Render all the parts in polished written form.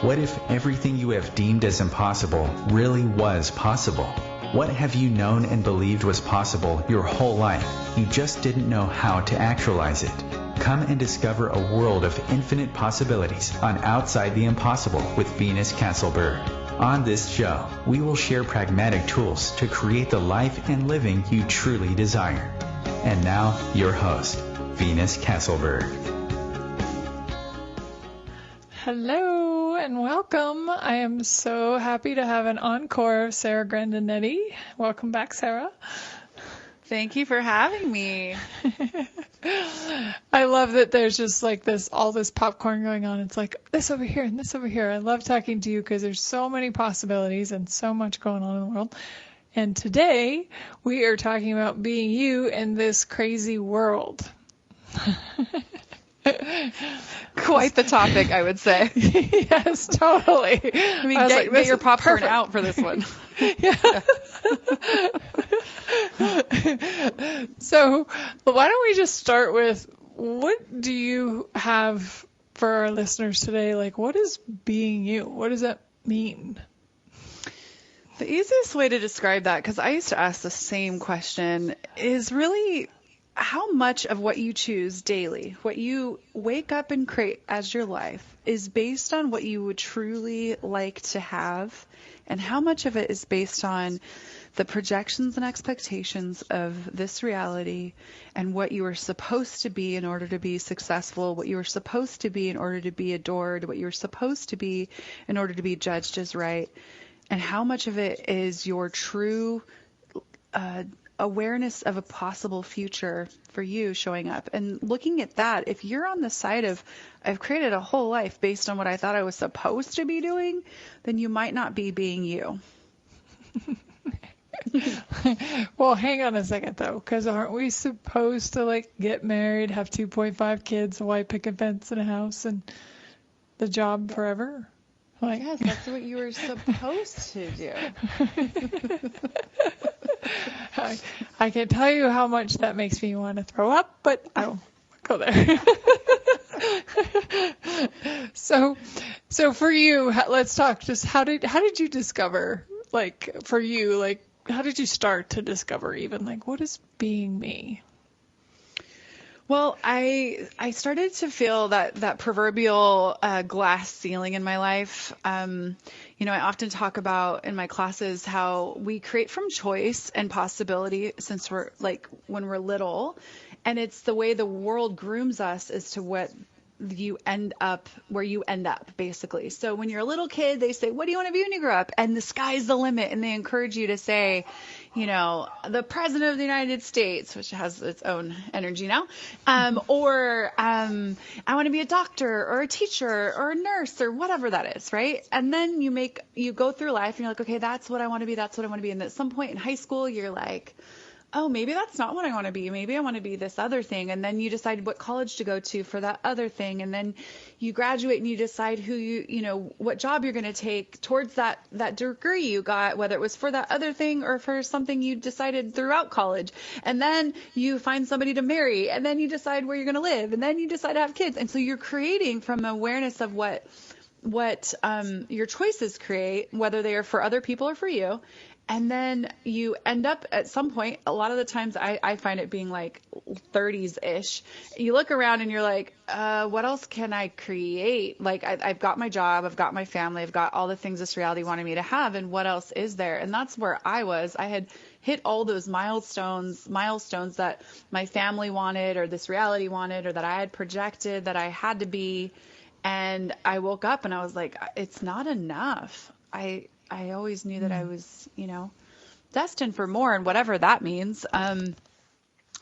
What if everything you have deemed as impossible really was possible? What have you known and believed was possible your whole life? You just didn't know how to actualize it. Come and discover a world of infinite possibilities on Outside the Impossible with Venus Castleberg. On this show, we will share pragmatic tools to create the life and living you truly desire. And now, your host, Venus Castleberg. Hello and welcome. I am so happy to have an encore of Sara Grandinetti. Welcome back, Sara. Thank you for having me. I love that there's just like all this popcorn going on. It's like this over here and this over here. I love talking to you because there's so many possibilities and so much going on in the world. And today we are talking about being you in this crazy world. Quite the topic, I would say. Yes, totally. I mean, get your popcorn out for this one. Yeah. So why don't we just start with, what do you have for our listeners today? Like, what is being you? What does that mean? The easiest way to describe that, because I used to ask the same question, is really how much of what you choose daily, what you wake up and create as your life, is based on what you would truly like to have, and how much of it is based on the projections and expectations of this reality and what you are supposed to be in order to be successful, what you are supposed to be in order to be adored, what you're supposed to be in order to be judged as right, and how much of it is your true awareness of a possible future for you showing up. And looking at that, if you're on the side of, I've created a whole life based on what I thought I was supposed to be doing, then you might not be being you. Well, hang on a second though, because aren't we supposed to like get married, have 2.5 kids, a white picket fence and a house and the job forever? Like, yes, that's what you were supposed to do. I can't tell you how much that makes me want to throw up, but I won't go there. So for you, let's talk. Just how did you discover, like, for you, like, how did you start to discover even, like, what is being me? Well, I started to feel that proverbial glass ceiling in my life. I often talk about in my classes how we create from choice and possibility since we're like when we're little, and it's the way the world grooms us as to what you end up, where you end up, basically. So when you're a little kid, they say, what do you want to be when you grow up? And the sky's the limit. And they encourage you to say, the president of the United States, which has its own energy now, or I want to be a doctor or a teacher or a nurse or whatever that is, right? And then you go through life and you're like, okay, that's what I want to be. That's what I want to be. And at some point in high school, you're like, oh, maybe that's not what I want to be. Maybe I want to be this other thing. And then you decide what college to go to for that other thing. And then you graduate and you decide what job you're going to take towards that degree you got, whether it was for that other thing or for something you decided throughout college. And then you find somebody to marry, and then you decide where you're going to live, and then you decide to have kids. And so you're creating from awareness of what your choices create, whether they are for other people or for you. And then you end up at some point, a lot of the times I find it being like 30s-ish. You look around and you're like, what else can I create? Like I've got my job, I've got my family, I've got all the things this reality wanted me to have. And what else is there? And that's where I was. I had hit all those milestones that my family wanted or this reality wanted or that I had projected that I had to be. And I woke up and I was like, it's not enough. I always knew that I was, destined for more, and whatever that means. And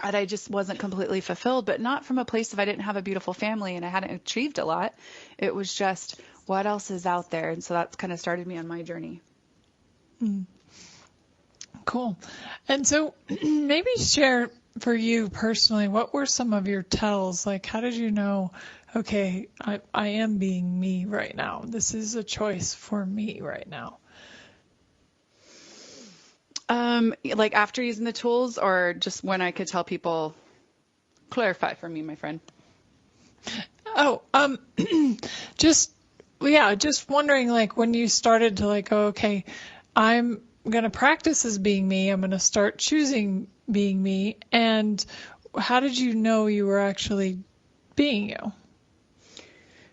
I just wasn't completely fulfilled, but not from a place of I didn't have a beautiful family and I hadn't achieved a lot. It was just what else is out there. And so that's kind of started me on my journey. Cool. And so maybe share for you personally, what were some of your tells? Like, how did you know, okay, I am being me right now. This is a choice for me right now. Like after using the tools, or just when I could tell people? Clarify for me, my friend. Oh, just yeah, just wondering, like, when you started to like, oh, okay, I'm going to practice as being me. I'm going to start choosing being me. And how did you know you were actually being you?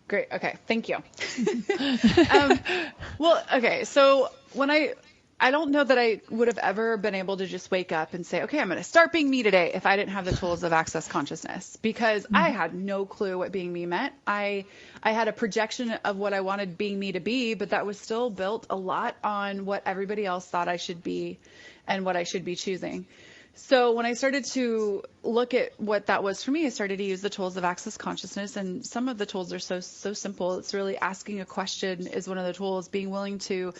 Great. Okay. Thank you. Well, okay. So I don't know that I would have ever been able to just wake up and say, okay, I'm going to start being me today if I didn't have the tools of access consciousness, because I had no clue what being me meant. I had a projection of what I wanted being me to be, but that was still built a lot on what everybody else thought I should be and what I should be choosing. So when I started to look at what that was for me, I started to use the tools of access consciousness, and some of the tools are so simple. It's really asking a question is one of the tools, being willing to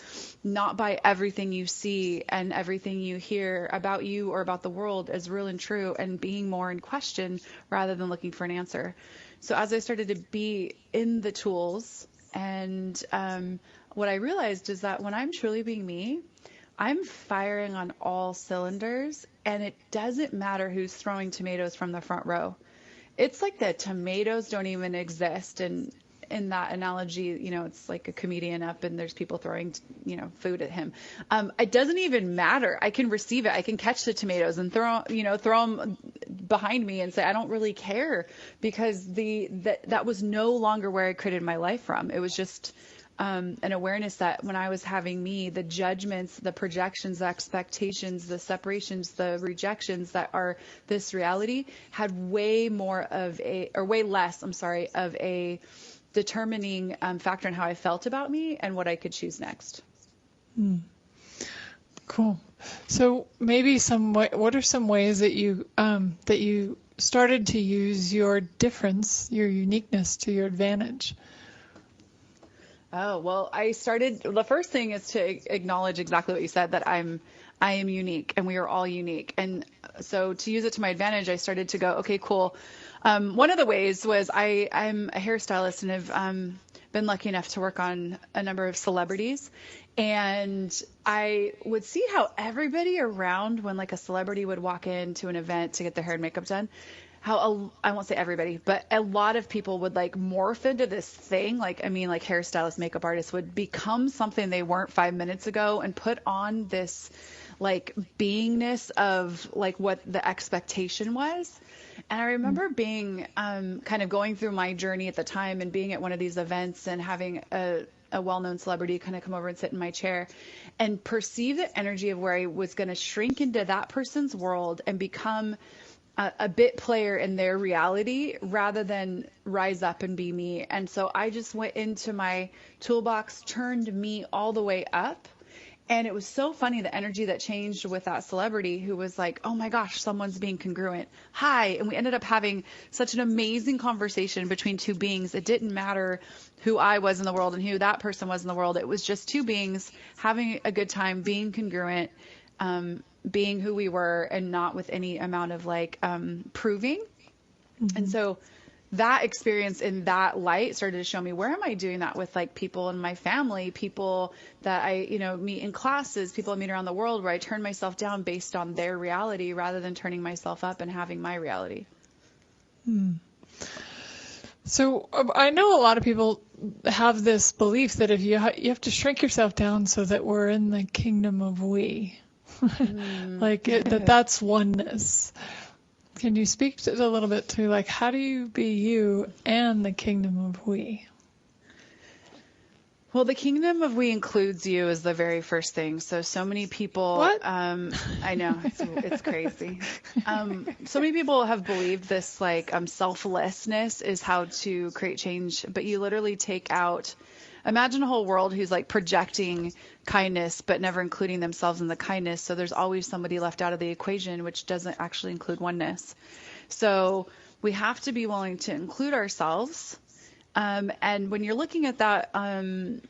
not buy everything you see and everything you hear about you or about the world as real and true, and being more in question rather than looking for an answer. So as I started to be in the tools, and what I realized is that when I'm truly being me, I'm firing on all cylinders, and it doesn't matter who's throwing tomatoes from the front row. It's like the tomatoes don't even exist. And in that analogy, it's like a comedian up and there's people throwing, food at him. It doesn't even matter. I can receive it. I can catch the tomatoes and throw them behind me and say, I don't really care, because that was no longer where I created my life from. It was just an awareness that when I was having me, the judgments, the projections, the expectations, the separations, the rejections that are this reality had way less, of a determining factor in how I felt about me and what I could choose next. Cool. So maybe what are some ways that you started to use your difference, your uniqueness to your advantage? Oh, well, the first thing is to acknowledge exactly what you said, that I am unique and we are all unique. And so to use it to my advantage, I started to go, okay, cool. One of the ways was I'm a hairstylist and have been lucky enough to work on a number of celebrities. And I would see how everybody around, when like a celebrity would walk into an event to get their hair and makeup done, I won't say everybody, but a lot of people would like morph into this thing. Like hairstylists, makeup artists would become something they weren't 5 minutes ago and put on this like beingness of like what the expectation was. And I remember being kind of going through my journey at the time and being at one of these events and having a well-known celebrity kind of come over and sit in my chair and perceive the energy of where I was going to shrink into that person's world and become a bit player in their reality rather than rise up and be me. And so I just went into my toolbox, turned me all the way up. And it was so funny, the energy that changed with that celebrity who was like, oh my gosh, someone's being congruent. Hi. And we ended up having such an amazing conversation between two beings. It didn't matter who I was in the world and who that person was in the world. It was just two beings having a good time, being congruent, being who we were, and not with any amount of like proving. Mm-hmm. And so that experience in that light started to show me, where am I doing that with like people in my family, people that I, meet in classes, people I meet around the world, where I turn myself down based on their reality rather than turning myself up and having my reality. So I know a lot of people have this belief that if you have to shrink yourself down so that we're in the kingdom of we. That's oneness. Can you speak a little bit to like, how do you be you and the kingdom of we? Well, the kingdom of we includes you as the very first thing. So many people, what? I know it's crazy. So many people have believed this like selflessness is how to create change, but you literally take out. Imagine a whole world who's like projecting kindness, but never including themselves in the kindness. So there's always somebody left out of the equation, which doesn't actually include oneness. So we have to be willing to include ourselves. And when you're looking at that, and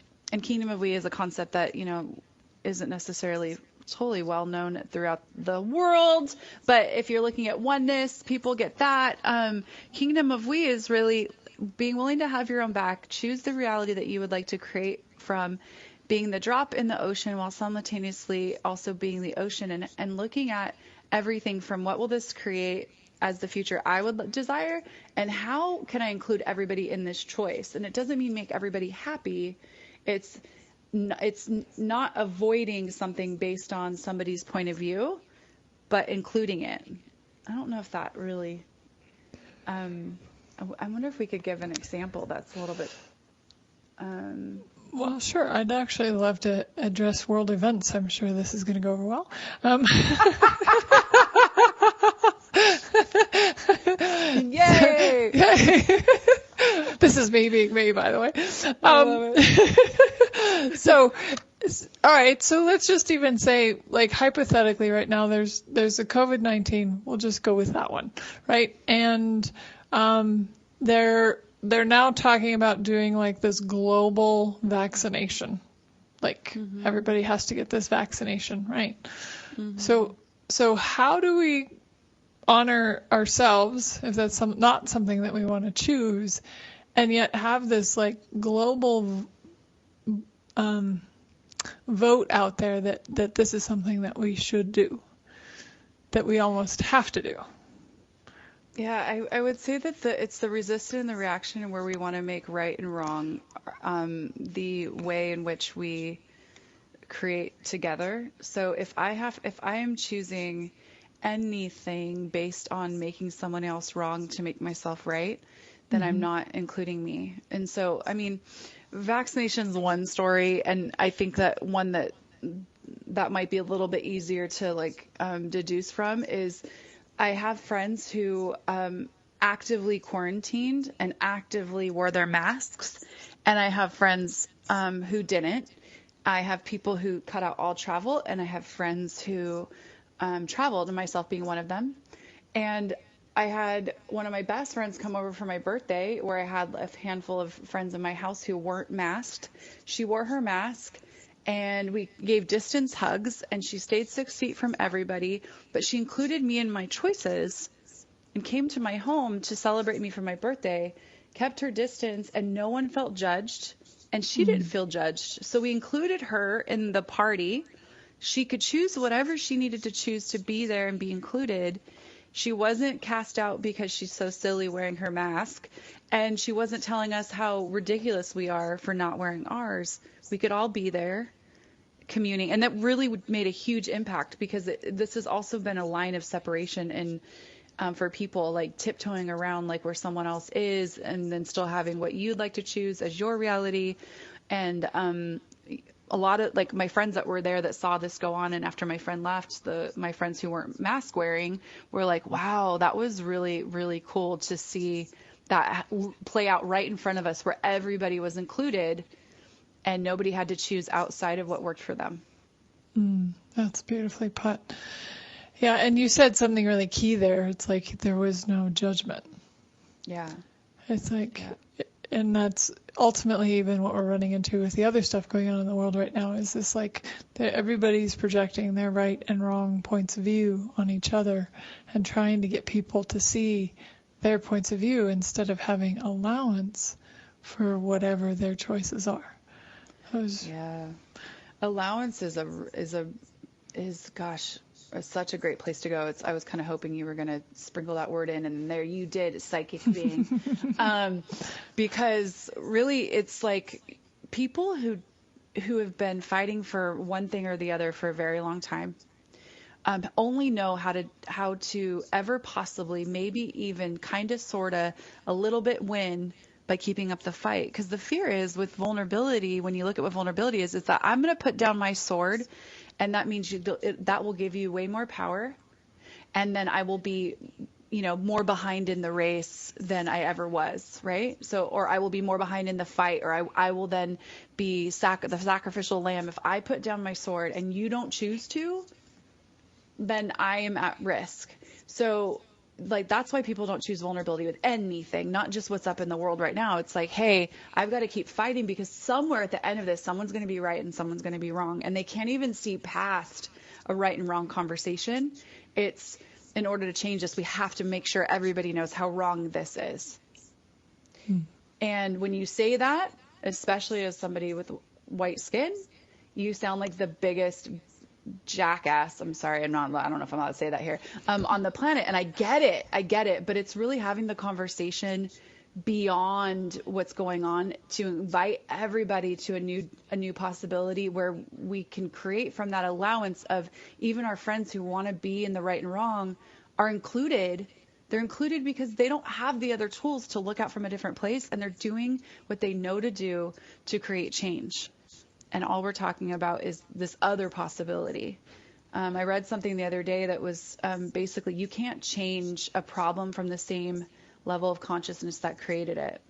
kingdom of we is a concept that, isn't necessarily totally well known throughout the world. But if you're looking at oneness, people get that. Kingdom of we is really being willing to have your own back, choose the reality that you would like to create from being the drop in the ocean while simultaneously also being the ocean, and looking at everything from what will this create as the future I would desire? And how can I include everybody in this choice? And it doesn't mean make everybody happy. It's not avoiding something based on somebody's point of view, but including it. I don't know if that really, I wonder if we could give an example that's a little bit, Well, sure. I'd actually love to address world events. I'm sure this is going to go over well. Yay! This is me being me, by the way. So, all right. So let's just even say, like, hypothetically, right now, there's a COVID-19. We'll just go with that one, right? And they're now talking about doing like this global vaccination. Like everybody has to get this vaccination, right? So how do we honor ourselves if that's not something that we want to choose, and yet have this like global vote out there that this is something that we should do, that we almost have to do? Yeah, I would say that it's the resistance and the reaction where we want to make right and wrong the way in which we create together. So if I am choosing anything based on making someone else wrong to make myself right, then I'm not including me. And so, I mean, vaccination's one story, and I think that one that might be a little bit easier to like deduce from is I have friends who actively quarantined and actively wore their masks, and I have friends who didn't. I have people who cut out all travel, and I have friends who traveled, and myself being one of them. And I had one of my best friends come over for my birthday, where I had a handful of friends in my house who weren't masked. She wore her mask, and we gave distance hugs, and she stayed 6 feet from everybody, but she included me in my choices and came to my home to celebrate me for my birthday, kept her distance, and no one felt judged, and she didn't feel judged. So we included her in the party. She could choose whatever she needed to choose to be there and be included. She wasn't cast out because she's so silly wearing her mask, and she wasn't telling us how ridiculous we are for not wearing ours. We could all be there communing, and that really made a huge impact, because this has also been a line of separation and for people, like tiptoeing around like where someone else is, and then still having what you'd like to choose as your reality. And a lot of like my friends that were there that saw this go on, and after my friend left, my friends who weren't mask wearing were like, wow, that was really, really cool to see that play out right in front of us, where everybody was included and nobody had to choose outside of what worked for them. That's beautifully put. Yeah, and you said something really key there. It's like there was no judgment. Yeah. It's like, and that's ultimately even what we're running into with the other stuff going on in the world right now, is this like that everybody's projecting their right and wrong points of view on each other and trying to get people to see their points of view instead of having allowance for whatever their choices are. Yeah. Allowance is such a great place to go. I was kind of hoping you were going to sprinkle that word in, and there you did, psychic being. Because really it's like people who have been fighting for one thing or the other for a very long time only know how to ever possibly, maybe even kind of, sort of, a little bit win by keeping up the fight. Because the fear is with vulnerability, when you look at what vulnerability is that I'm going to put down my sword, and that means that will give you way more power, and then I will be, more behind in the race than I ever was, right? So, or I will be more behind in the fight, or I will then be the sacrificial lamb. If I put down my sword and you don't choose to, then I am at risk. So, like, that's why people don't choose vulnerability with anything, not just what's up in the world right now. It's like, hey, I've got to keep fighting, because somewhere at the end of this, someone's going to be right and someone's going to be wrong. And they can't even see past a right and wrong conversation. It's, in order to change this, we have to make sure everybody knows how wrong this is. And when you say that, especially as somebody with white skin, you sound like the biggest jackass. I'm sorry, I don't know if I'm allowed to say that here, on the planet. And I get it, but it's really having the conversation beyond what's going on to invite everybody to a new possibility where we can create from that allowance of even our friends who want to be in the right and wrong are included. They're included because they don't have the other tools to look at from a different place, and they're doing what they know to do to create change. And all we're talking about is this other possibility. I read something the other day that was basically you can't change a problem from the same level of consciousness that created it.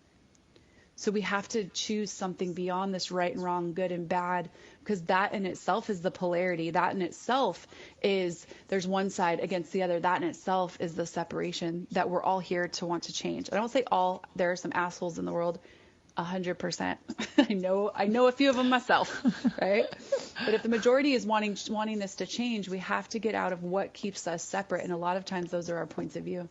So we have to choose something beyond this right and wrong, good and bad, because that in itself is the polarity. That in itself is, there's one side against the other. That in itself is the separation that we're all here to want to change. I don't say all, there are some assholes in the world, 100%. I know a few of them myself, right? But if the majority is wanting this to change, we have to get out of what keeps us separate. And a lot of times those are our points of view.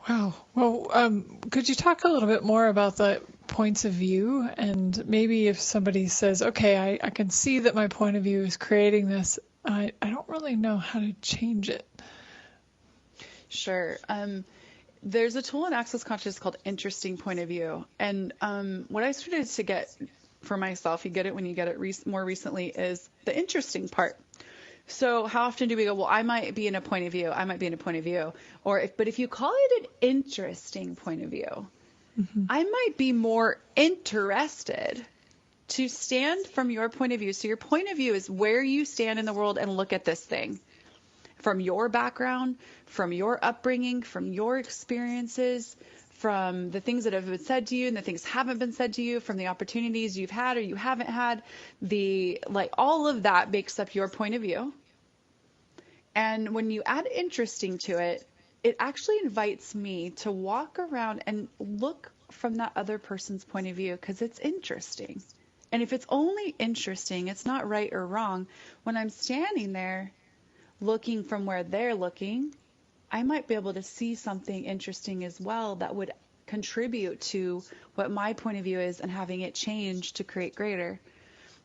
Wow. Well, could you talk a little bit more about the points of view? And maybe if somebody says, okay, I can see that my point of view is creating this, I don't really know how to change it. Sure. There's a tool in Access Consciousness called Interesting Point of View. And what I started to get for myself, you get it when you get it more recently, is the interesting part. So how often do we go, well, I might be in a point of view. I might be in a point of view. But if you call it an interesting point of view, I might be more interested to stand from your point of view. So your point of view is where you stand in the world and look at this thing. From your background, from your upbringing, from your experiences, from the things that have been said to you and the things haven't been said to you, from the opportunities you've had or you haven't had, all of that makes up your point of view. And when you add interesting to it, it actually invites me to walk around and look from that other person's point of view because it's interesting. And if it's only interesting, it's not right or wrong. When I'm standing there looking from where they're looking, I might be able to see something interesting as well that would contribute to what my point of view is and having it change to create greater.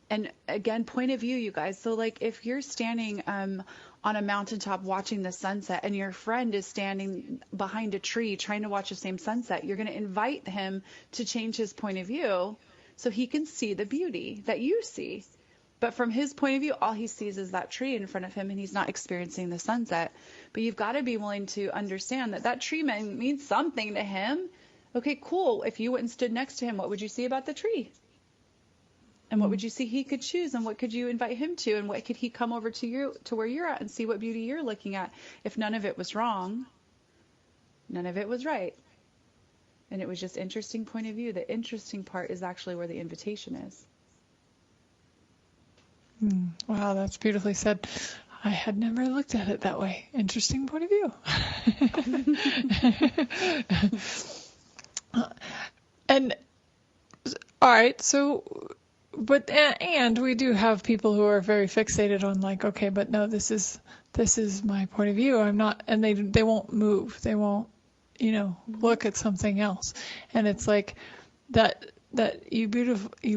And again, point of view, you guys. So if you're standing on a mountaintop watching the sunset and your friend is standing behind a tree trying to watch the same sunset, you're going to invite him to change his point of view so he can see the beauty that you see. But from his point of view, all he sees is that tree in front of him and he's not experiencing the sunset. But you've got to be willing to understand that tree means something to him. Okay, cool. If you went and stood next to him, what would you see about the tree? And what would you see he could choose? And what could you invite him to? And what could he come over to you, to where you're at and see what beauty you're looking at? If none of it was wrong, none of it was right. And it was just interesting point of view. The interesting part is actually where the invitation is. Wow, that's beautifully said. I had never looked at it that way. Interesting point of view. And all right, so but and we do have people who are very fixated on okay, but no, this is my point of view. I'm not, and they won't move. They won't, look at something else. And it's that you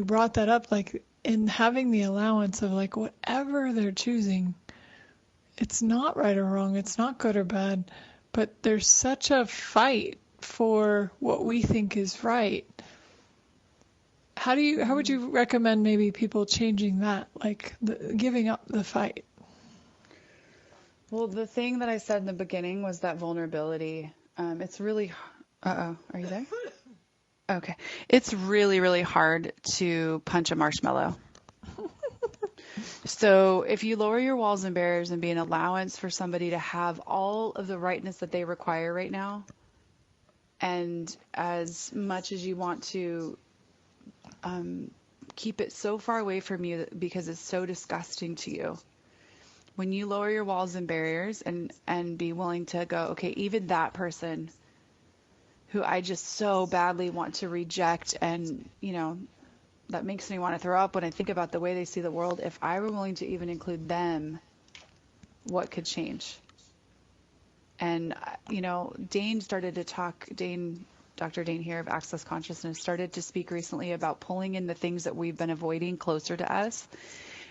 brought that up, in having the allowance of whatever they're choosing, it's not right or wrong, it's not good or bad, but there's such a fight for what we think is right. How would you recommend maybe people changing that, giving up the fight? Well, the thing that I said in the beginning was that vulnerability. It's really, are you there? Okay. It's really, really hard to punch a marshmallow. So if you lower your walls and barriers and be an allowance for somebody to have all of the rightness that they require right now, and as much as you want to keep it so far away from you because it's so disgusting to you, when you lower your walls and barriers and be willing to go, okay, even that person who I just so badly want to reject and, that makes me want to throw up when I think about the way they see the world, if I were willing to even include them, what could change? And, Dane Dr. Dane here of Access Consciousness, started to speak recently about pulling in the things that we've been avoiding closer to us.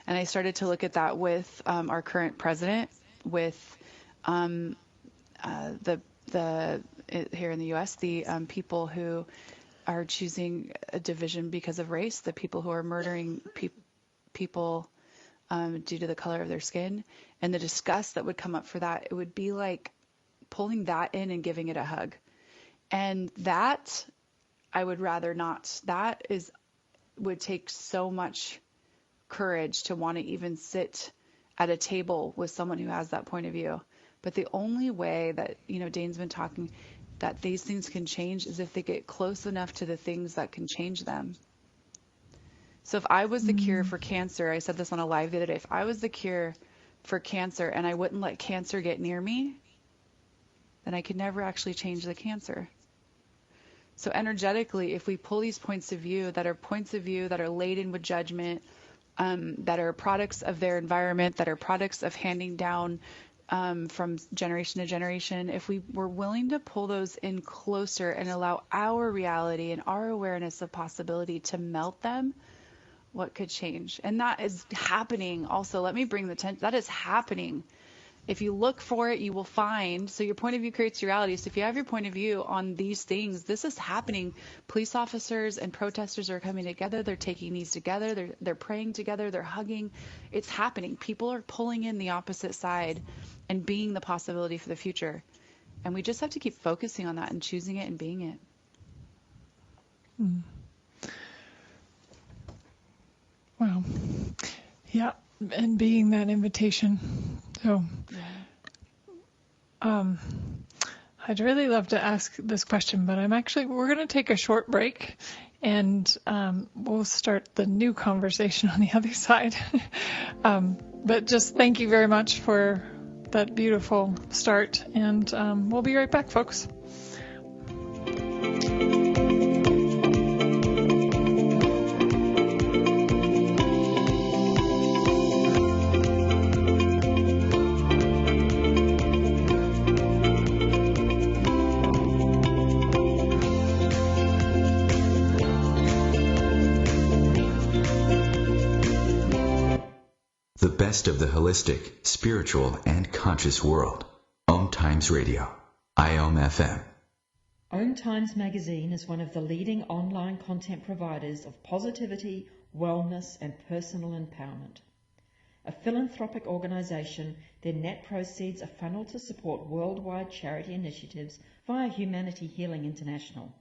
And I started to look at that with our current president, with here in the U.S., the people who are choosing a division because of race, the people who are murdering people due to the color of their skin, and the disgust that would come up for that. It would be like pulling that in and giving it a hug. And that I would rather not. That would take so much courage to want to even sit at a table with someone who has that point of view. But the only way that, Dane's been talking, that these things can change is if they get close enough to the things that can change them. So if I was the cure for cancer, I said this on a live the other day, if I was the cure for cancer and I wouldn't let cancer get near me, then I could never actually change the cancer. So energetically, if we pull these points of view that are laden with judgment, that are products of their environment, that are products of handing down from generation to generation, if we were willing to pull those in closer and allow our reality and our awareness of possibility to melt them, what could change? And that is happening also. Let me bring the tension. That is happening. If you look for it, you will find. So your point of view creates your reality. So if you have your point of view on these things, this is happening. Police officers and protesters are coming together. They're taking these together. They're praying together. They're hugging. It's happening. People are pulling in the opposite side and being the possibility for the future. And we just have to keep focusing on that and choosing it and being it. Wow. Yeah. And being that invitation. So, I'd really love to ask this question, but we're going to take a short break and we'll start the new conversation on the other side. But just thank you very much for that beautiful start, and we'll be right back, folks. The best of the holistic, spiritual, and conscious world. OMTimes Radio. IOM FM. OMTimes magazine is one of the leading online content providers of positivity, wellness, and personal empowerment. A philanthropic organisation, their net proceeds are funneled to support worldwide charity initiatives via Humanity Healing International.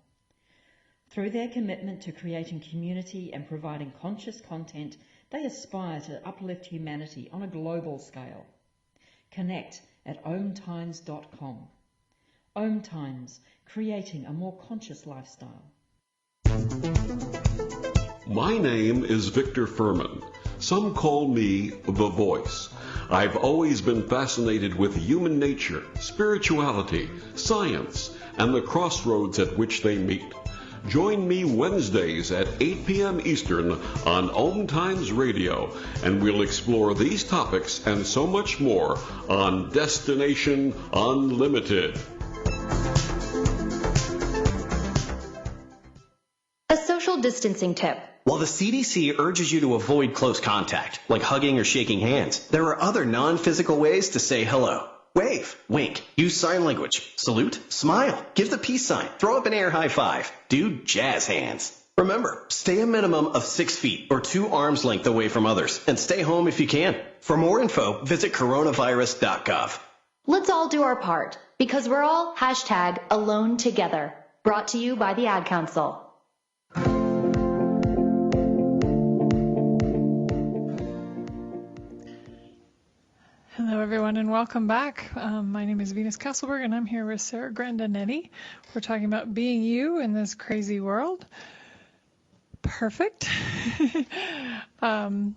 Through their commitment to creating community and providing conscious content, they aspire to uplift humanity on a global scale. Connect at OMTimes.com. OMTimes, creating a more conscious lifestyle. My name is Victor Furman. Some call me The Voice. I've always been fascinated with human nature, spirituality, science, and the crossroads at which they meet. Join me Wednesdays at 8 p.m. Eastern on OMTimes Radio, and we'll explore these topics and so much more on Destination Unlimited. A social distancing tip. While the CDC urges you to avoid close contact, like hugging or shaking hands, there are other non-physical ways to say hello. Wave, wink, use sign language, salute, smile, give the peace sign, throw up an air high five, do jazz hands. Remember, stay a minimum of 6 feet or 2 arms length away from others, and stay home if you can. For more info, visit coronavirus.gov. Let's all do our part, because we're all #alone together. Brought to you by the Ad Council. Hello, everyone, and welcome back. My name is Venus Castleberg, and I'm here with Sara Grandinetti. We're talking about being you in this crazy world. Perfect. So,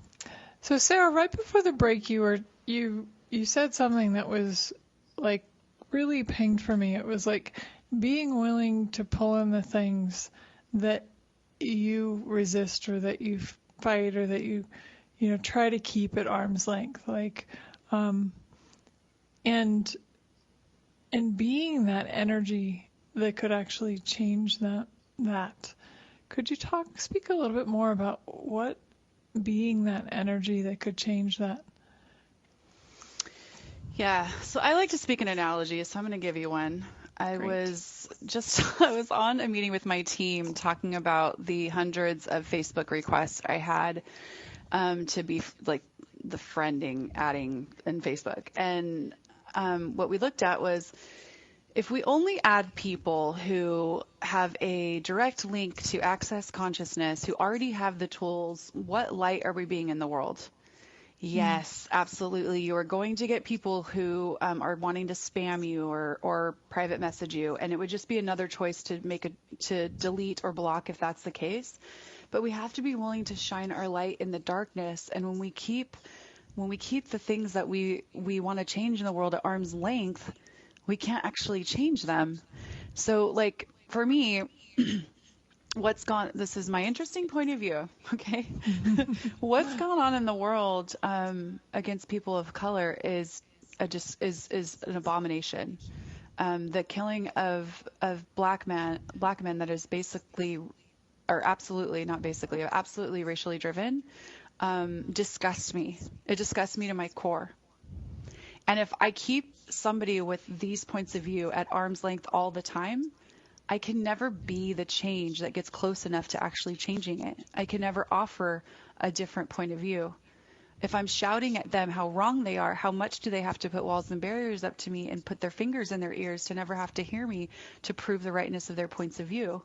Sara, right before the break, you said something that was like really pinged for me. It was like being willing to pull in the things that you resist or that you fight or that you try to keep at arm's length, like. And being that energy that could actually change that. Could you speak a little bit more about what being that energy that could change that? Yeah, so I like to speak in analogies, so I'm going to give you one. I Great. was on a meeting with my team talking about the hundreds of Facebook requests I had to be like the adding in Facebook. And what we looked at was, if we only add people who have a direct link to access consciousness, who already have the tools, what light are we being in the world? Yes, absolutely. You are going to get people who are wanting to spam you or private message you, and it would just be another choice to delete or block if that's the case. But we have to be willing to shine our light in the darkness, and when we keep the things that we want to change in the world at arm's length, we can't actually change them. So, like, for me, this is my interesting point of view, okay? What's gone on in the world against people of color is an abomination. The killing of black men that is absolutely racially driven, disgusts me. It disgusts me to my core. And if I keep somebody with these points of view at arm's length all the time, I can never be the change that gets close enough to actually changing it. I can never offer a different point of view. If I'm shouting at them how wrong they are, how much do they have to put walls and barriers up to me and put their fingers in their ears to never have to hear me to prove the rightness of their points of view?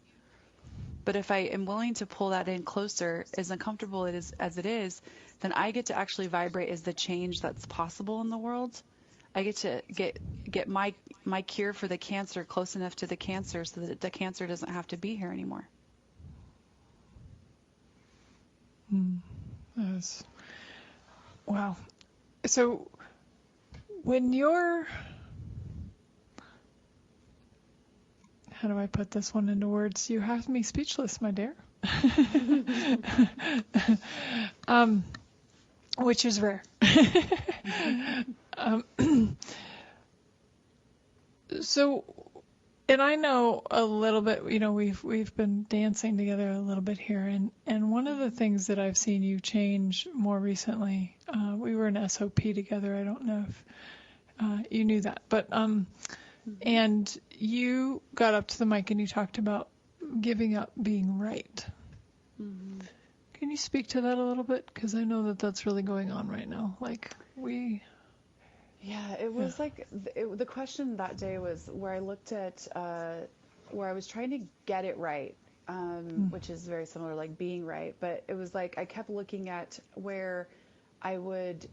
But if I am willing to pull that in closer, as uncomfortable as it is, then I get to actually vibrate as the change that's possible in the world. I get to get my cure for the cancer close enough to the cancer so that the cancer doesn't have to be here anymore. Wow. So when you're, how do I put this one into words? You have me speechless, my dear. Which is rare. So, and I know a little bit, we've been dancing together a little bit here, and one of the things that I've seen you change more recently, we were in SOP together. I don't know if you knew that, but and you got up to the mic and you talked about giving up being right. Mm-hmm. Can you speak to that a little bit? Because I know that that's really going on right now. Yeah, it was like the question that day was where I looked at where I was trying to get it right, which is very similar, like being right. But it was like I kept looking at where I would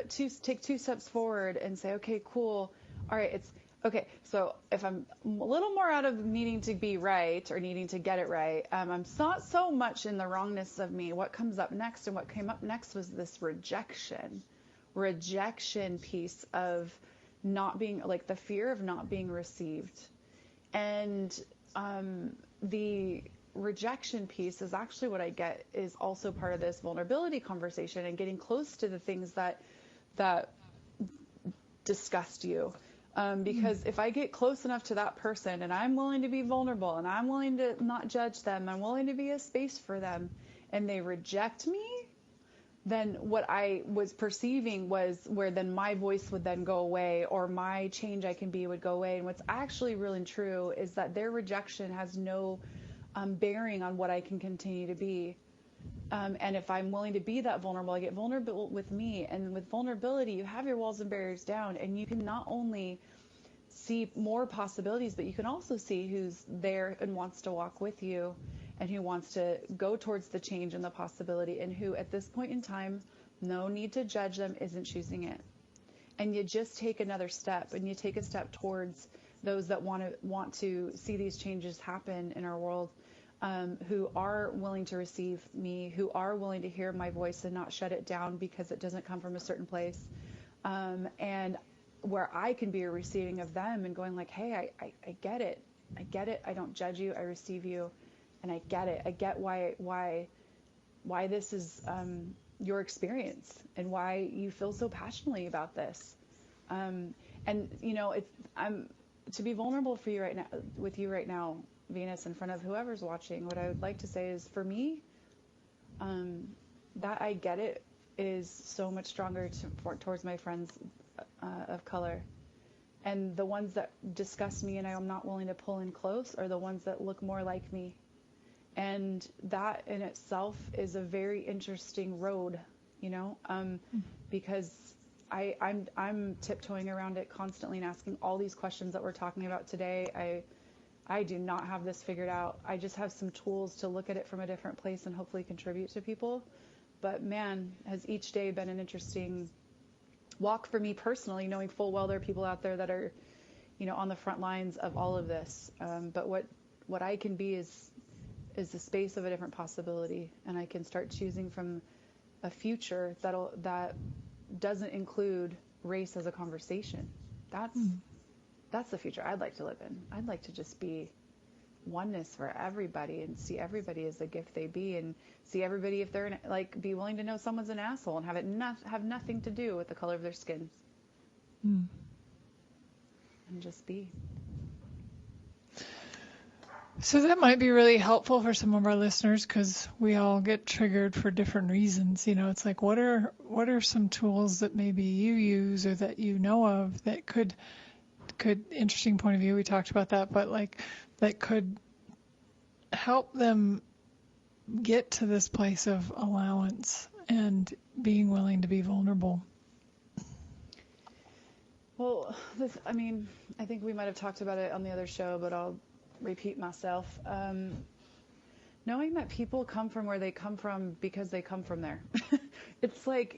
take two steps forward and say, okay, cool. All right, it's okay. So if I'm a little more out of needing to be right or needing to get it right, I'm not so much in the wrongness of me. What comes up next, and what came up next was this rejection piece of not being, like, the fear of not being received. And the rejection piece is actually what I get is also part of this vulnerability conversation and getting close to the things that disgust you. Because if I get close enough to that person and I'm willing to be vulnerable and I'm willing to not judge them, I'm willing to be a space for them, and they reject me, then what I was perceiving was where then my voice would then go away, or my change I can be would go away. And what's actually really true is that their rejection has no bearing on what I can continue to be. And if I'm willing to be that vulnerable, I get vulnerable with me. And with vulnerability, you have your walls and barriers down, and you can not only see more possibilities, but you can also see who's there and wants to walk with you, and who wants to go towards the change and the possibility, and who at this point in time, no need to judge them, isn't choosing it. And you just take another step, and you take a step towards those that want to see these changes happen in our world, who are willing to receive me, who are willing to hear my voice and not shut it down because it doesn't come from a certain place, and where I can be a receiving of them and going like, hey, I get it. I don't judge you. I receive you. And I get it. I get why this is your experience and why you feel so passionately about this. And to be vulnerable for you right now, with you right now, Venus, in front of whoever's watching, what I would like to say is, for me, that I get it is so much stronger towards my friends of color. And the ones that disgust me and I'm not willing to pull in close are the ones that look more like me. And that in itself is a very interesting road, because I'm tiptoeing around it constantly and asking all these questions that we're talking about today. I do not have this figured out. I just have some tools to look at it from a different place and hopefully contribute to people. But man, has each day been an interesting walk for me personally, knowing full well there are people out there that are, on the front lines of all of this. But what I can be is the space of a different possibility, and I can start choosing from a future that doesn't include race as a conversation. That's the future I'd like to live in. I'd like to just be oneness for everybody and see everybody as the gift they be, and see everybody, if they're be willing to know someone's an asshole and have it have nothing to do with the color of their skin. And just be. So that might be really helpful for some of our listeners, because we all get triggered for different reasons. It's like, what are some tools that maybe you use or that you know of that could interesting point of view. We talked about that, but that could help them get to this place of allowance and being willing to be vulnerable. Well, I think we might have talked about it on the other show, but I'll repeat myself. Knowing that people come from where they come from because they come from there. It's like,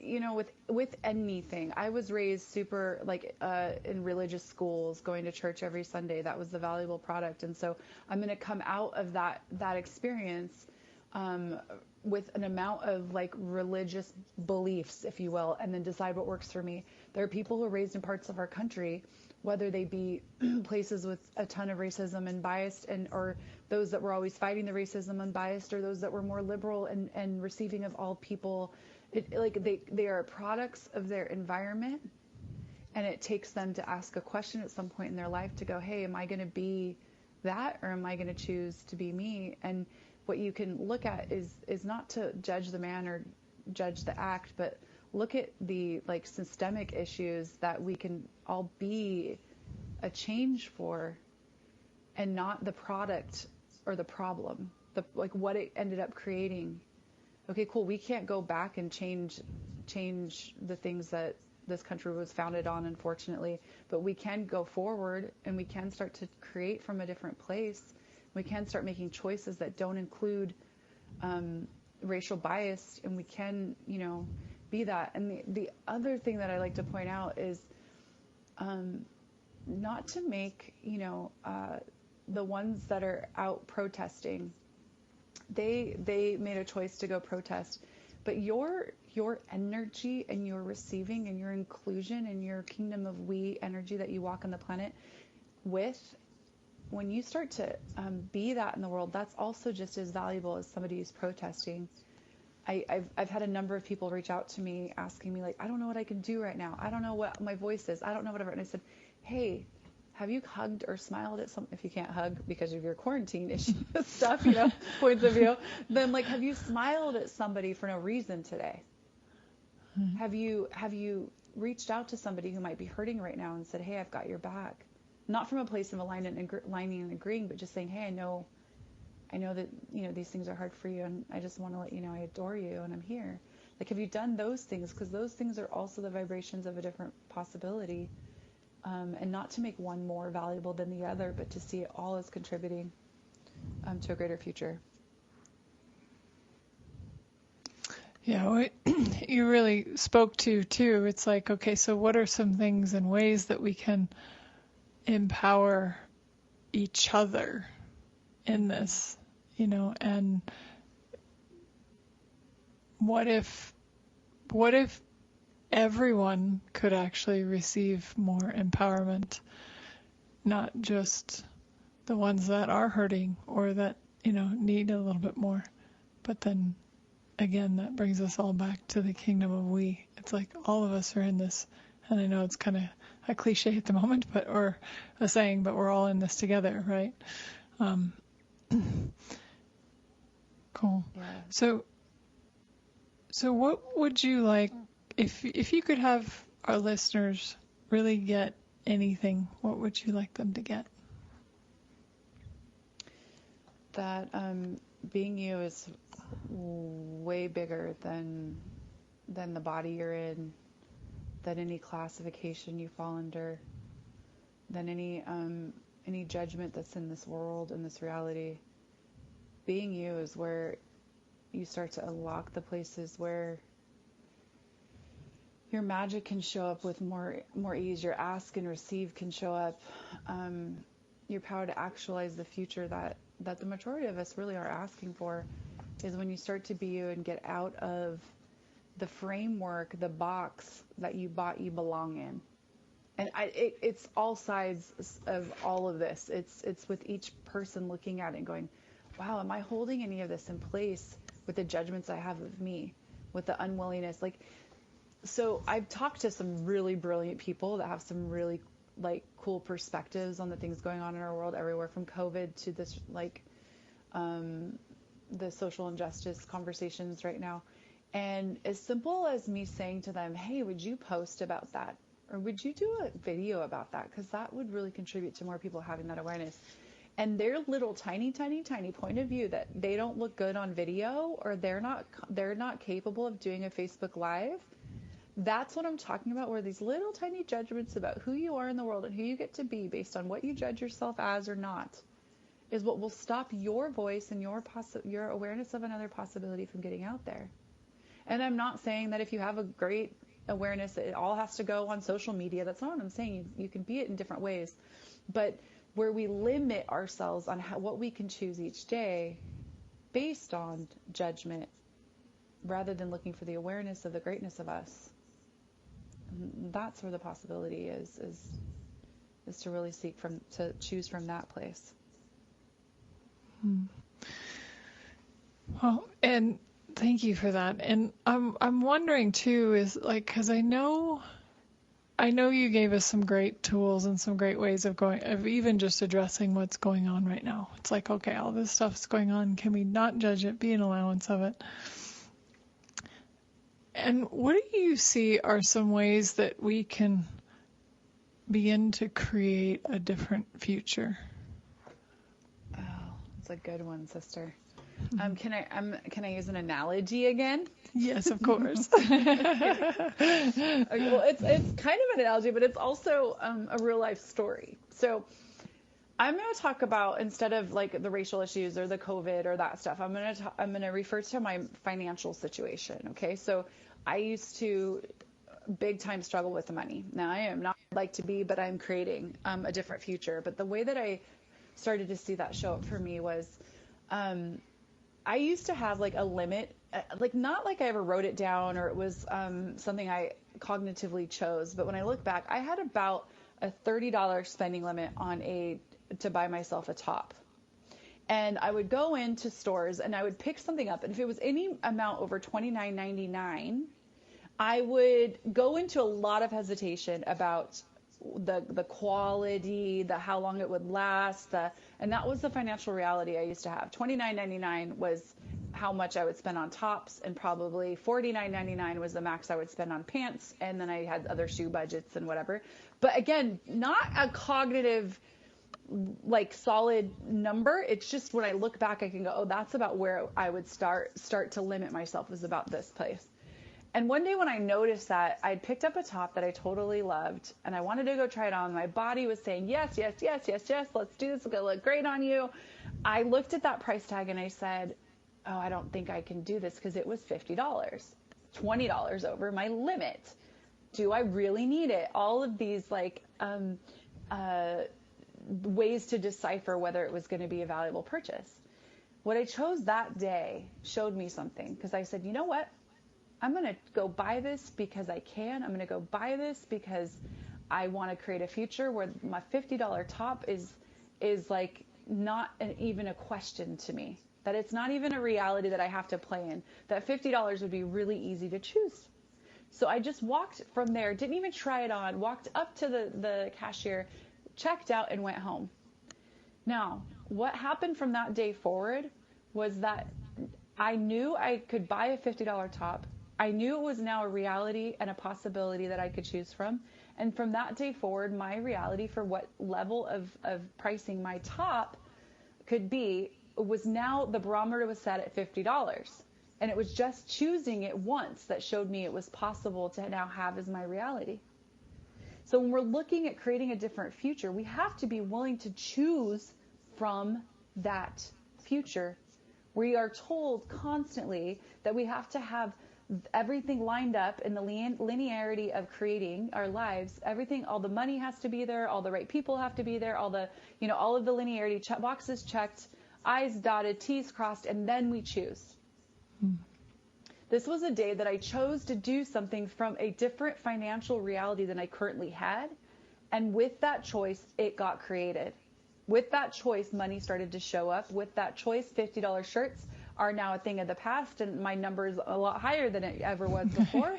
with anything. I was raised super in religious schools, going to church every Sunday. That was the valuable product. And so I'm going to come out of that experience with an amount of religious beliefs, if you will, and then decide what works for me. There are people who are raised in parts of our country, whether they be places with a ton of racism and biased, or those that were always fighting the racism and biased, or those that were more liberal and receiving of all people. They are products of their environment, and it takes them to ask a question at some point in their life to go, hey, am I going to be that, or am I going to choose to be me? And what you can look at is not to judge the man or judge the act, but look at the systemic issues that we can all be a change for, and not the product or the problem, what it ended up creating. Okay, cool. We can't go back and change the things that this country was founded on, unfortunately, but we can go forward and we can start to create from a different place. We can start making choices that don't include racial bias, and we can, be that. And the other thing that I like to point out is not to make, the ones that are out protesting, they made a choice to go protest, but your energy and your receiving and your inclusion and your kingdom of we energy that you walk on the planet with, when you start to be that in the world, that's also just as valuable as somebody who's protesting. I've had a number of people reach out to me asking me, I don't know what I can do right now. I don't know what my voice is. I don't know whatever. And I said, hey, have you hugged or smiled at if you can't hug because of your quarantine issue stuff, points of view, then have you smiled at somebody for no reason today? Have you reached out to somebody who might be hurting right now and said, hey, I've got your back? Not from a place of aligning and agreeing, but just saying, hey, I know that, these things are hard for you, and I just want to let you know I adore you and I'm here. Have you done those things? Because those things are also the vibrations of a different possibility. And not to make one more valuable than the other, but to see it all as contributing to a greater future. Yeah, you really spoke to too. It's like, okay, so what are some things and ways that we can empower each other in this, and what if everyone could actually receive more empowerment, not just the ones that are hurting or that, need a little bit more. But then again, that brings us all back to the kingdom of we. It's like all of us are in this. And I know it's kind of a cliche at the moment, or a saying, but we're all in this together, right? Cool. Yeah. So what would you like, if you could have our listeners really get anything, what would you like them to get? That being you is way bigger than the body you're in, than any classification you fall under, than any judgment that's in this world, in this reality. Being you is where you start to unlock the places where your magic can show up with more ease. Your ask and receive can show up. Your power to actualize the future that the majority of us really are asking for is when you start to be you and get out of the framework, the box that you belong in. And it's all sides of all of this. It's with each person looking at it and going, wow, am I holding any of this in place with the judgments I have of me, with the unwillingness? So I've talked to some really brilliant people that have some really cool perspectives on the things going on in our world, everywhere from COVID to this the social injustice conversations right now. And as simple as me saying to them, hey, would you post about that? Or would you do a video about that? Because that would really contribute to more people having that awareness. And their little tiny point of view that they don't look good on video, or they're not capable of doing a Facebook Live. That's what I'm talking about, where these little tiny judgments about who you are in the world and who you get to be based on what you judge yourself as or not is what will stop your voice and your awareness of another possibility from getting out there. And I'm not saying that if you have a great awareness, it all has to go on social media. That's not what I'm saying. You can be it in different ways. But where we limit ourselves on what we can choose each day based on judgment, rather than looking for the awareness of the greatness of us, that's where the possibility is to really to choose from that place. Well, and thank you for that. And I'm wondering too, is because I know you gave us some great tools and some great ways of even just addressing what's going on right now. It's like, okay, all this stuff's going on. Can we not judge it? Be an allowance of it. And what do you see are some ways that we can begin to create a different future? Oh, that's a good one, sister. Can I use an analogy again? Yes, of course. Well, it's kind of an analogy, but it's also a real life story. So I'm going to talk about, instead of the racial issues or the COVID or that stuff, I'm going to refer to my financial situation. Okay, so I used to big time struggle with the money. Now I am not like to be, but I'm creating a different future. But the way that I started to see that show up for me was, I used to have a limit, not I ever wrote it down or it was something I cognitively chose. But when I look back, I had about a $30 spending limit to buy myself a top. And I would go into stores and I would pick something up. And if it was any amount over $29.99, I would go into a lot of hesitation about the quality, how long it would last, and that was the financial reality I used to have. $29.99 was how much I would spend on tops, and probably $49.99 was the max I would spend on pants, and then I had other shoe budgets and whatever. But again, not a cognitive solid number. It's just when I look back, I can go, oh, that's about where I would start to limit myself, was about this place. And one day when I noticed that, I'd picked up a top that I totally loved and I wanted to go try it on. My body was saying, yes, yes, yes, yes, yes, let's do this. It's going to look great on you. I looked at that price tag and I said, oh, I don't think I can do this, because it was $50, $20 over my limit. Do I really need it? All of these ways to decipher whether it was going to be a valuable purchase. What I chose that day showed me something, because I said, you know what? I'm going to go buy this because I can. I'm going to go buy this because I want to create a future where my $50 top is not even a question to me, that it's not even a reality that I have to play in, that $50 would be really easy to choose. So I just walked from there, didn't even try it on, walked up to the cashier, checked out, and went home. Now, what happened from that day forward was that I knew I could buy a $50 top. I knew it was now a reality and a possibility that I could choose from. And from that day forward, my reality for what level of pricing my top could be was now, the barometer was set at $50. And it was just choosing it once that showed me it was possible to now have as my reality. So when we're looking at creating a different future, we have to be willing to choose from that future. We are told constantly that we have to have everything lined up in the linearity of creating our lives. Everything, all the money has to be there, all the right people have to be there, all the, all of the linearity boxes checked, I's dotted, T's crossed, and then we choose. This was a day that I chose to do something from a different financial reality than I currently had. And with that choice, it got created. With that choice, money started to show up. With that choice, $50 shirts are now a thing of the past, and my number is a lot higher than it ever was before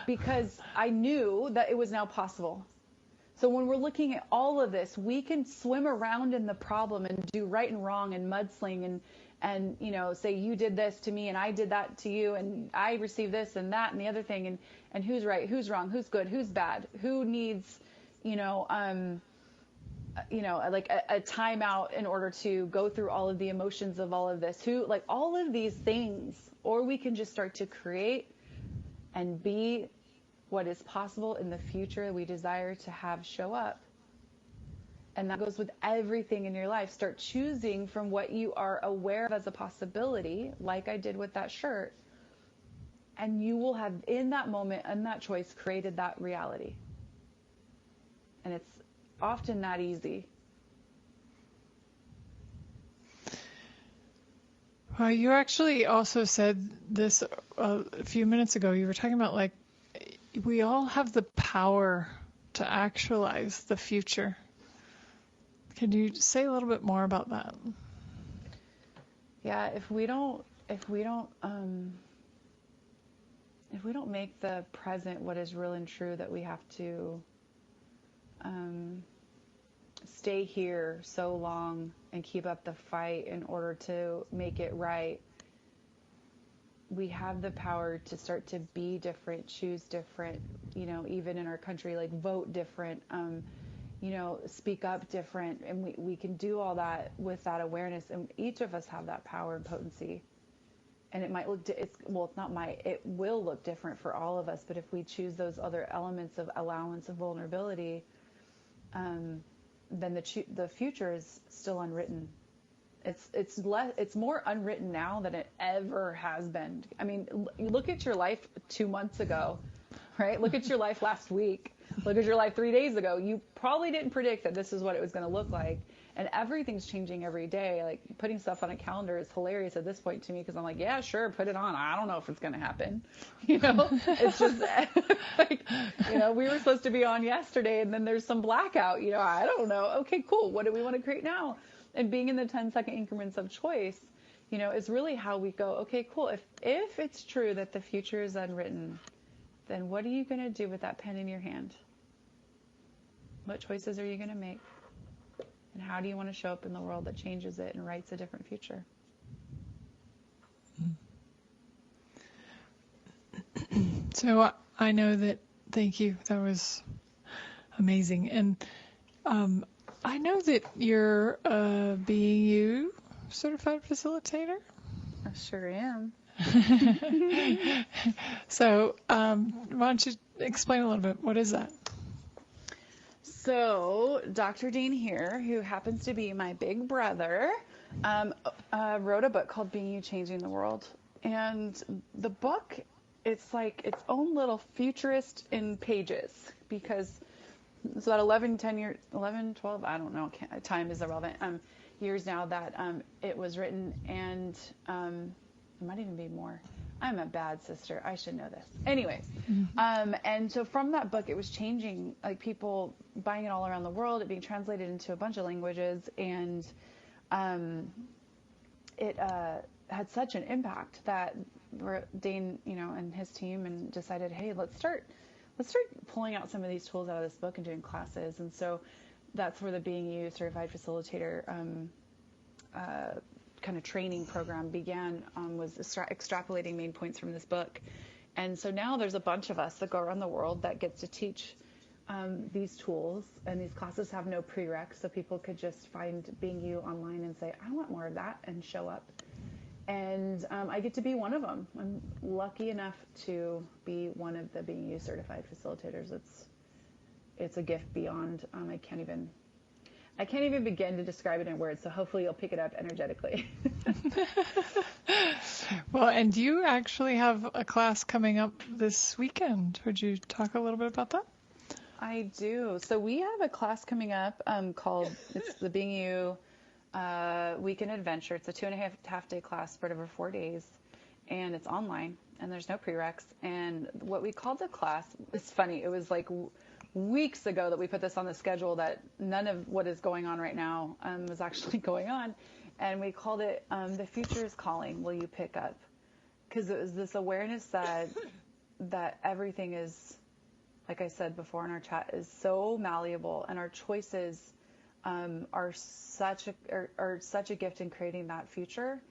because I knew that it was now possible. So when we're looking at all of this, we can swim around in the problem and do right and wrong and mudsling and say you did this to me and I did that to you and I received this and that and the other thing and who's right, who's wrong, who's good, who's bad, who needs like a timeout in order to go through all of the emotions of all of this, all of these things. Or we can just start to create and be what is possible in the future we desire to have show up. And that goes with everything in your life. Start choosing from what you are aware of as a possibility, like I did with that shirt. And you will have, in that moment, and that choice, created that reality. And it's often not easy. Well, you actually also said this a few minutes ago. You were talking about we all have the power to actualize the future. Can you say a little bit more about that? Yeah, if we don't make the present what is real and true, that we have to stay here so long and keep up the fight in order to make it right. We have the power to start to be different, choose different, even in our country, vote different, speak up different. And we can do all that with that awareness. And each of us have that power and potency. And it might look, it will look different for all of us. But if we choose those other elements of allowance and vulnerability, then the future is still unwritten. It's more unwritten now than it ever has been. I mean, look at your life 2 months ago, right? Look at your life last week. Look at your life 3 days ago. You probably didn't predict that this is what it was going to look like. And everything's changing every day. Like, putting stuff on a calendar is hilarious at this point to me, because I'm like, yeah, sure, put it on. I don't know if it's going to happen. It's just we were supposed to be on yesterday and then there's some blackout. I don't know. Okay, cool. What do we want to create now? And being in the 10-second increments of choice, is really how we go, okay, cool. If it's true that the future is unwritten, then what are you going to do with that pen in your hand? What choices are you going to make? And how do you want to show up in the world that changes it and writes a different future? So I know that, thank you, that was amazing. And I know that you're a BU certified facilitator. I sure am. So why don't you explain a little bit, what is that? So Dr. Dean here, who happens to be my big brother, wrote a book called Being You, Changing the World. And the book, it's like its own little futurist in pages, because it's about 11, 12, I don't know, time is irrelevant, years now that it was written, and it might even be more. I'm a bad sister. I should know this. Anyways, and so from that book, it was changing, people buying it all around the world, it being translated into a bunch of languages, and it had such an impact that Dane, and his team, and decided, hey, let's start pulling out some of these tools out of this book and doing classes. And so that's where the Being You Certified Facilitator kind of training program began, was extrapolating main points from this book. And so now there's a bunch of us that go around the world that gets to teach these tools, and these classes have no prereqs, so people could just find Being You online and say, I want more of that, and show up. And I get to be one of them. I'm lucky enough to be one of the Being You Certified Facilitators. It's a gift beyond, I can't even begin to describe it in words, so hopefully you'll pick it up energetically. Well, and you actually have a class coming up this weekend. Would you talk a little bit about that? I do. So we have a class coming up called, it's the Being You Weekend Adventure. It's a 2.5 day class spread over 4 days, and it's online, and there's no prereqs. And what we called the class, it's funny, it was like weeks ago that we put this on the schedule, that none of what is going on right now was actually going on. And we called it The Future is Calling, Will You Pick Up? Because it was this awareness that everything is, like I said before in our chat, is so malleable, and our choices are such a gift in creating that future.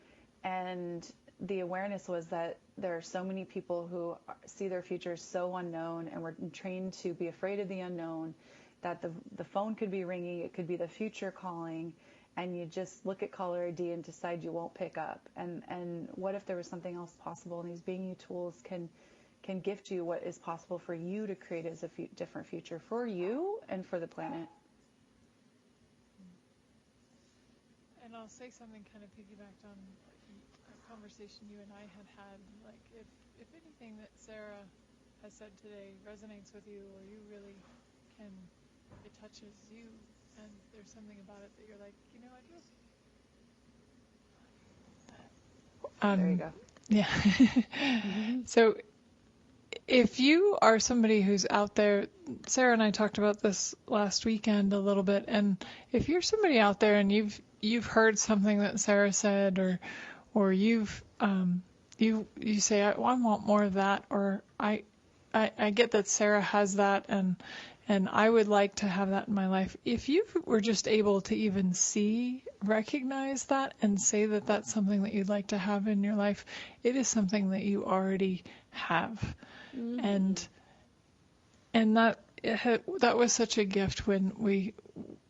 And the awareness was that there are so many people who see their future so unknown, and we're trained to be afraid of the unknown, that the phone could be ringing, it could be the future calling, and you just look at caller ID and decide you won't pick up. And what if there was something else possible? And these Being You tools can gift you what is possible for you to create as a different future for you and for the planet. And I'll say something kind of piggybacked on a conversation you and I had. Like, if anything that Sara has said today resonates with you, or you really it touches you, and there's something about it that you're like, I do. There you go. Yeah. So if you are somebody who's out there, Sara and I talked about this last weekend a little bit, and if you're somebody out there and you've heard something that Sara said, or you say, I want more of that, or I get that Sara has that, and I would like to have that in my life. If you were just able to even recognize that, and say that that's something that you'd like to have in your life, it is something that you already have. Mm-hmm. And that was such a gift when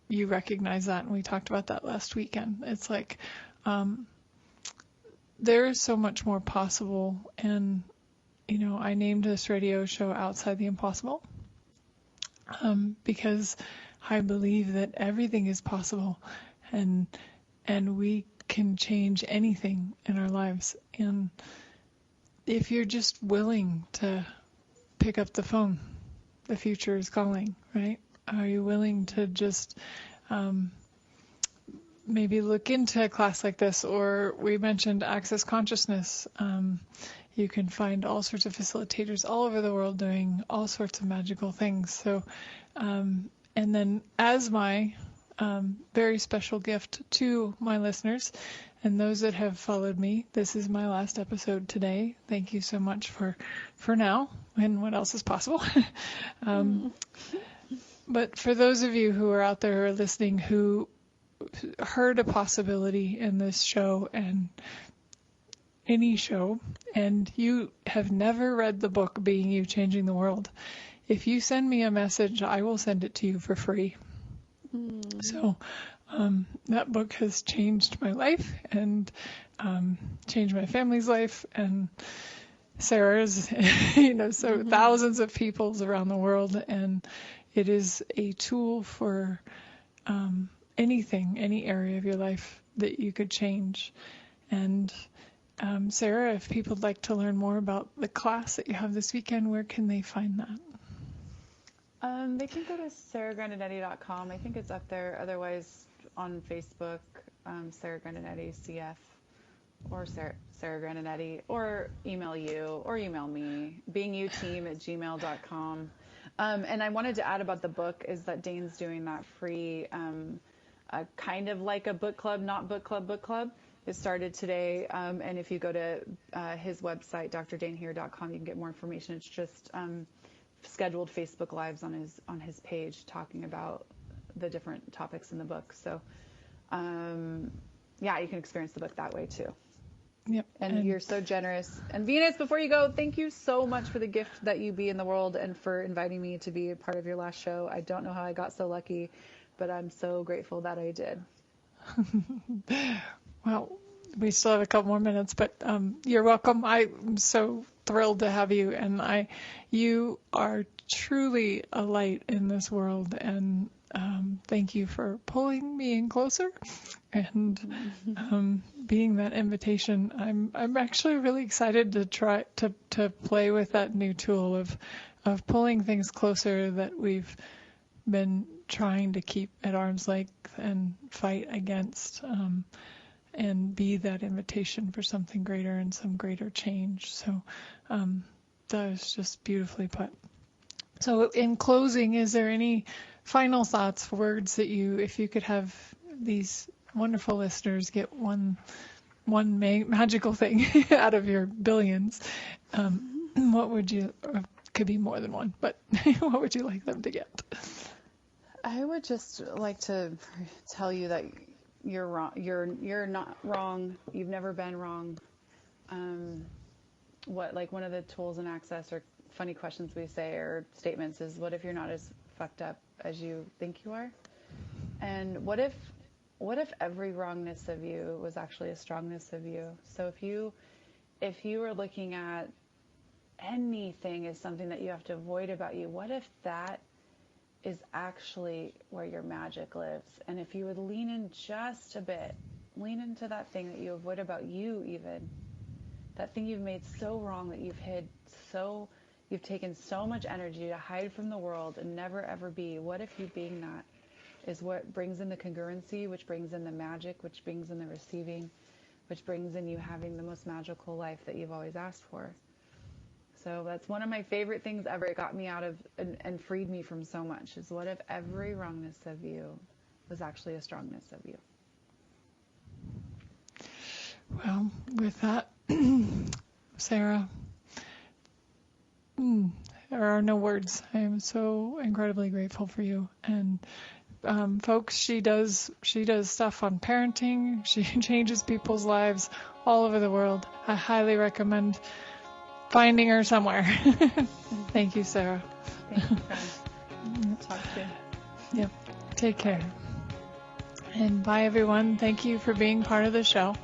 you recognize that, and we talked about that last weekend. It's like, there is so much more possible, and I named this radio show Outside the Impossible, because I believe that everything is possible, and we can change anything in our lives. And if you're just willing to pick up the phone, the future is calling, right? Are you willing to just maybe look into a class like this? Or we mentioned Access Consciousness. You can find all sorts of facilitators all over the world doing all sorts of magical things. So, and then as my very special gift to my listeners and those that have followed me, this is my last episode today. Thank you so much for now, and what else is possible. But for those of you who are out there who are listening, who heard a possibility in this show and any show, and you have never read the book Being You, Changing the World, if you send me a message, I will send it to you for free. So that book has changed my life, and changed my family's life, and Sara's, so thousands of people's around the world. And it is a tool for anything, any area of your life that you could change. And Sara, if people would like to learn more about the class that you have this weekend, where can they find that? They can go to saragrandinetti.com. I think it's up there. Otherwise, on Facebook, Sara Grandinetti CF, or Sara Grandinetti, or email you, or email me, beingyouteam@gmail.com. And I wanted to add about the book is that Dane's doing that free, kind of like a book club, not book club. It started today, and if you go to his website, drdanehere.com, you can get more information. It's just scheduled Facebook Lives on his page talking about the different topics in the book. So, yeah, you can experience the book that way too. Yep. And you're so generous. And Venus, before you go, thank you so much for the gift that you be in the world and for inviting me to be a part of your last show. I don't know how I got so lucky, but I'm so grateful that I did. Well, we still have a couple more minutes, but you're welcome. I'm so thrilled to have you, and you are truly a light in this world, and thank you for pulling me in closer and being that invitation. I'm actually really excited to try to play with that new tool of pulling things closer that we've been trying to keep at arm's length and fight against, and be that invitation for something greater and some greater change. So that was just beautifully put. So in closing, is there any final thoughts, words that if you could have these wonderful listeners get one magical thing out of your billions, what would you, could be more than one, but what would you like them to get? I would just like to tell you that you're wrong. You're not wrong. You've never been wrong. One of the tools in Access or funny questions we say or statements is, what if you're not as fucked up as you think you are? And what if every wrongness of you was actually a strongness of you? So if you were looking at anything as something that you have to avoid about you, what if that is actually where your magic lives? And if you would lean in just a bit, lean into that thing that you avoid about you, even that thing you've made so wrong that you've hid you've taken so much energy to hide from the world and never ever be. What if you being that is what brings in the congruency, which brings in the magic, which brings in the receiving, which brings in you having the most magical life that you've always asked for? So that's one of my favorite things ever. It got me out of and freed me from so much, is what if every wrongness of you was actually a strongness of you? Well, with that, Sara, there are no words. I am so incredibly grateful for you. And folks, she does stuff on parenting. She changes people's lives all over the world. I highly recommend finding her somewhere. Thank you, Sara. Thank you, friend. Talk soon. Yep. Take care. And bye, everyone. Thank you for being part of the show.